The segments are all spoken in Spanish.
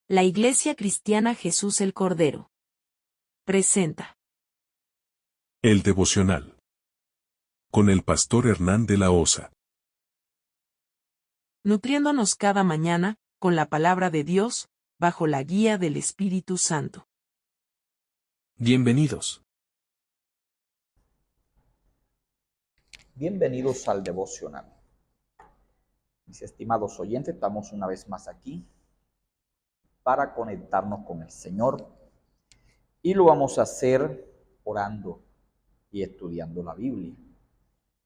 La Iglesia Cristiana Jesús el Cordero presenta El devocional con el pastor Hernán de la Osa. nutriéndonos cada mañana con la palabra de Dios, bajo la guía del Espíritu Santo. Bienvenidos. Bienvenidos al devocional. Mis estimados oyentes, estamos una vez más aquí para conectarnos con el Señor y lo vamos a hacer orando y estudiando la Biblia.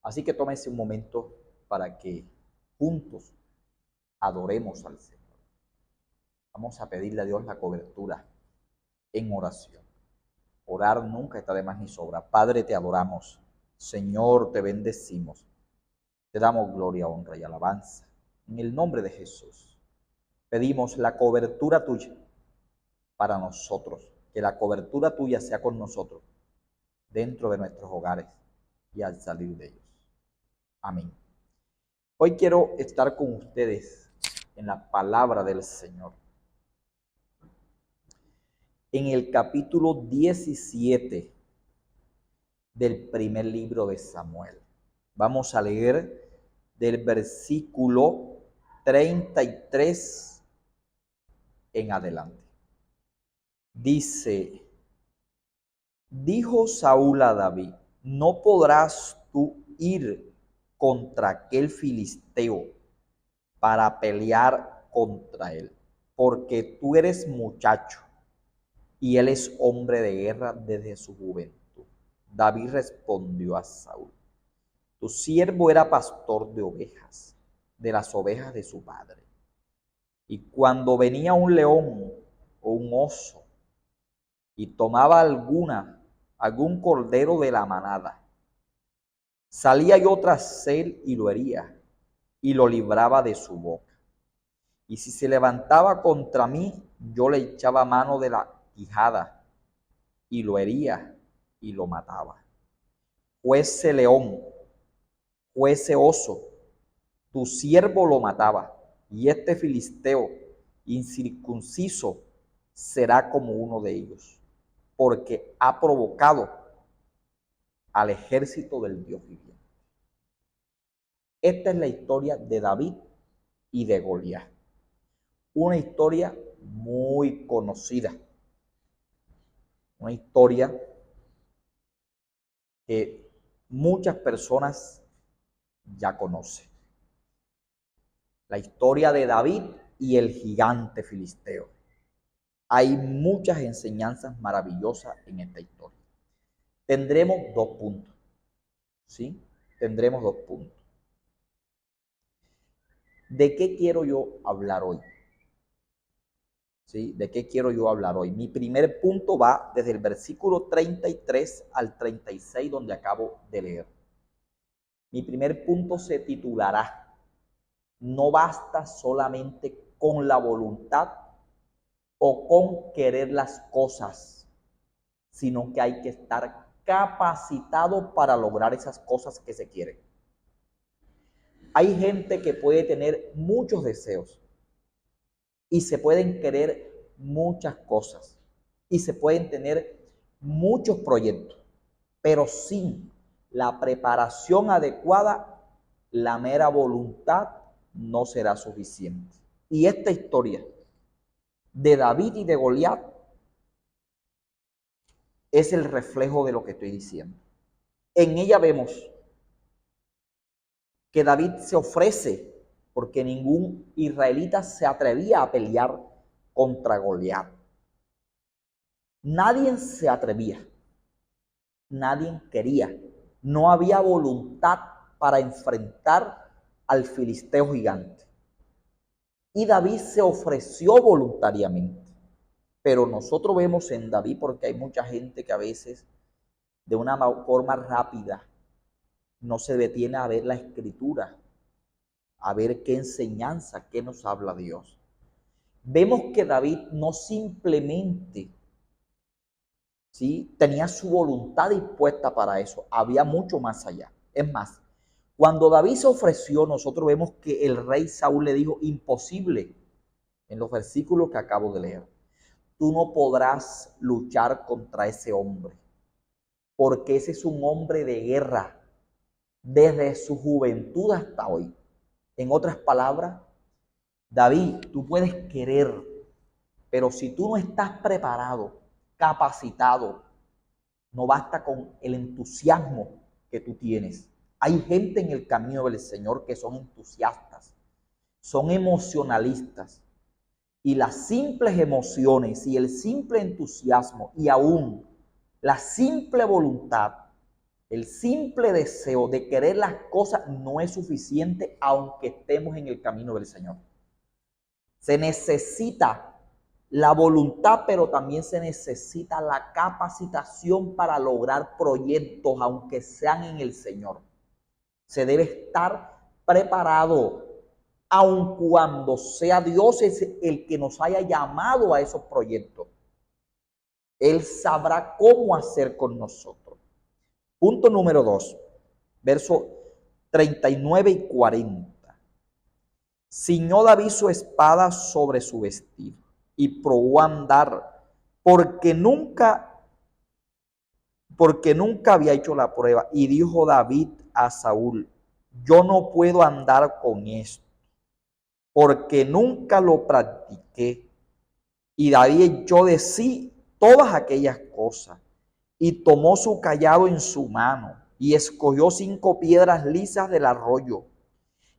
Así que tómense un momento para que juntos adoremos al Señor. Vamos a pedirle a Dios la cobertura en oración. Orar nunca está de más ni sobra. Padre, te adoramos. Señor, te bendecimos. Te damos gloria, honra y alabanza. En el nombre de Jesús, pedimos la cobertura tuya para nosotros. Que la cobertura tuya sea con nosotros, dentro de nuestros hogares y al salir de ellos. Amén. Hoy quiero estar con ustedes en la palabra del Señor. En el capítulo 17 del primer libro de Samuel. Vamos a leer del versículo 33 en adelante. Dice: dijo Saúl a David: no podrás tú ir contra aquel filisteo para pelear contra él, porque tú eres muchacho y él es hombre de guerra desde su juventud. David respondió a Saúl: tu siervo era pastor de ovejas, de las ovejas de su padre. Y cuando venía un león o un oso y tomaba algún cordero de la manada, salía yo tras él y lo hería y lo libraba de su boca. Y si se levantaba contra mí, yo le echaba mano de la quijada y lo hería y lo mataba. Fuese león, fuese oso, tu siervo lo mataba, y este filisteo incircunciso será como uno de ellos, porque ha provocado al ejército del Dios viviente. Esta es la historia de David y de Goliat. Una historia muy conocida. Una historia que muchas personas ya conocen. La historia de David y el gigante filisteo. Hay muchas enseñanzas maravillosas en esta historia. Tendremos dos puntos, ¿sí? Tendremos dos puntos. ¿De qué quiero yo hablar hoy? ¿Sí? ¿De qué quiero yo hablar hoy? Mi primer punto va desde el versículo 33 al 36, donde acabo de leer. Mi primer punto se titulará: no basta solamente con la voluntad o con querer las cosas, sino que hay que estar capacitado para lograr esas cosas que se quieren. Hay gente que puede tener muchos deseos y se pueden querer muchas cosas y se pueden tener muchos proyectos, pero sin la preparación adecuada, la mera voluntad no será suficiente. Y esta historia de David y de Goliat es el reflejo de lo que estoy diciendo. En ella vemos que David se ofrece porque ningún israelita se atrevía a pelear contra Goliat. Nadie se atrevía, nadie quería, no había voluntad para enfrentar al filisteo gigante. Y David se ofreció voluntariamente. Pero nosotros vemos en David, porque hay mucha gente que a veces de una forma rápida no se detiene a ver la escritura, a ver qué enseñanza, qué nos habla Dios. Vemos que David no simplemente, ¿sí?, tenía su voluntad dispuesta para eso, había mucho más allá. Es más, cuando David se ofreció, nosotros vemos que el rey Saúl le dijo: imposible, en los versículos que acabo de leer. Tú no podrás luchar contra ese hombre, porque ese es un hombre de guerra desde su juventud hasta hoy. En otras palabras, David, tú puedes querer, pero si tú no estás preparado, capacitado, no basta con el entusiasmo que tú tienes. Hay gente en el camino del Señor que son entusiastas, son emocionalistas, y las simples emociones y el simple entusiasmo y aún la simple voluntad, el simple deseo de querer las cosas no es suficiente aunque estemos en el camino del Señor. Se necesita la voluntad, pero también se necesita la capacitación para lograr proyectos, aunque sean en el Señor. Se debe estar preparado, aun cuando sea Dios el que nos haya llamado a esos proyectos. Él sabrá cómo hacer con nosotros. Punto número 2, versos 39 y 40. Ciñó David su espada sobre su vestido y probó a andar, porque nunca había hecho la prueba. Y dijo David a Saúl: yo no puedo andar con esto, porque nunca lo practiqué. Y David echó de sí todas aquellas cosas, y tomó su cayado en su mano, y escogió 5 piedras lisas del arroyo,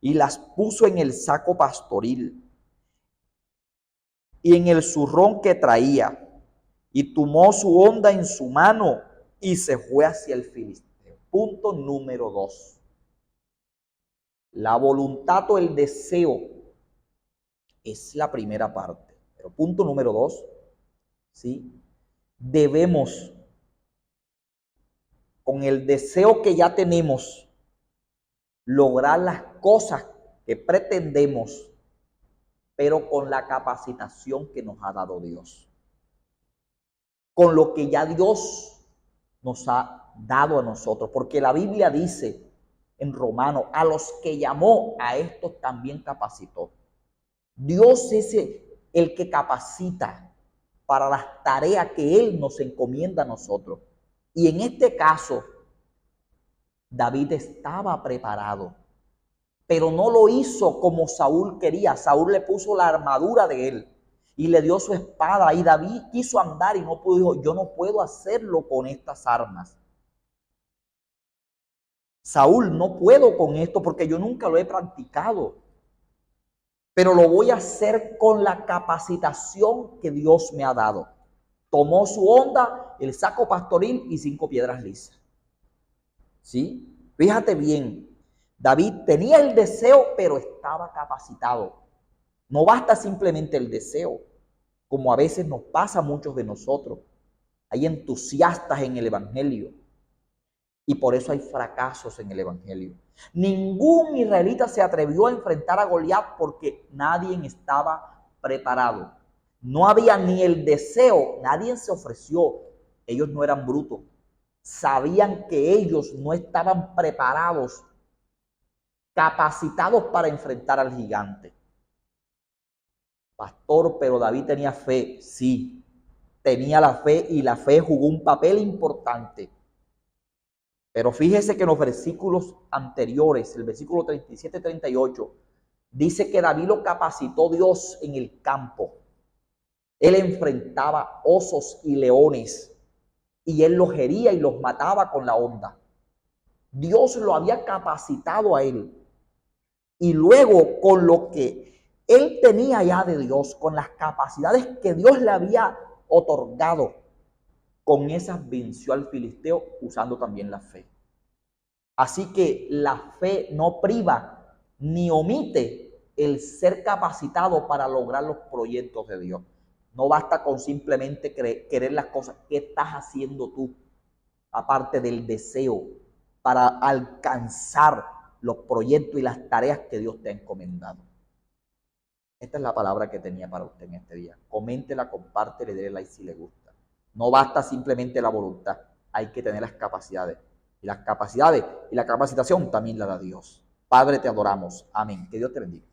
y las puso en el saco pastoril y en el zurrón que traía, y tomó su honda en su mano, y se fue hacia el filisteo. Punto número 2. La voluntad o el deseo es la primera parte. Pero punto número 2, ¿sí? Debemos, con el deseo que ya tenemos, lograr las cosas que pretendemos, pero con la capacitación que nos ha dado Dios. Con lo que ya Dios nos ha dado a nosotros. Porque la Biblia dice en Romanos: a los que llamó, a estos también capacitó. Dios es el que capacita para las tareas que Él nos encomienda a nosotros. Y en este caso, David estaba preparado, pero no lo hizo como Saúl quería. Saúl le puso la armadura de él y le dio su espada, y David quiso andar y no pudo. Dijo: yo no puedo hacerlo con estas armas. Saúl, no puedo con esto porque yo nunca lo he practicado, pero lo voy a hacer con la capacitación que Dios me ha dado. Tomó su honda, el saco pastoril y 5 piedras lisas. ¿Sí? Fíjate bien, David tenía el deseo, pero estaba capacitado. No basta simplemente el deseo, como a veces nos pasa a muchos de nosotros. Hay entusiastas en el evangelio y por eso hay fracasos en el evangelio. Ningún israelita se atrevió a enfrentar a Goliat porque nadie estaba preparado. No había ni el deseo, nadie se ofreció. Ellos no eran brutos. Sabían que ellos no estaban preparados, capacitados para enfrentar al gigante. Pastor, pero David tenía fe. Sí, tenía la fe, y la fe jugó un papel importante. Pero fíjese que en los versículos anteriores, el versículo 37-38, dice que David lo capacitó Dios en el campo. Él enfrentaba osos y leones, y él los hería y los mataba con la honda. Dios lo había capacitado a él. Y luego, con lo que él tenía ya de Dios, con las capacidades que Dios le había otorgado, con esas venció al filisteo usando también la fe. Así que la fe no priva ni omite el ser capacitado para lograr los proyectos de Dios. No basta con simplemente querer las cosas. ¿Qué estás haciendo tú, aparte del deseo, para alcanzar los proyectos y las tareas que Dios te ha encomendado? Esta es la palabra que tenía para usted en este día. Coméntela, compártela y déle like si le gusta. No basta simplemente la voluntad, hay que tener las capacidades. Y las capacidades y la capacitación también la da Dios. Padre, te adoramos. Amén. Que Dios te bendiga.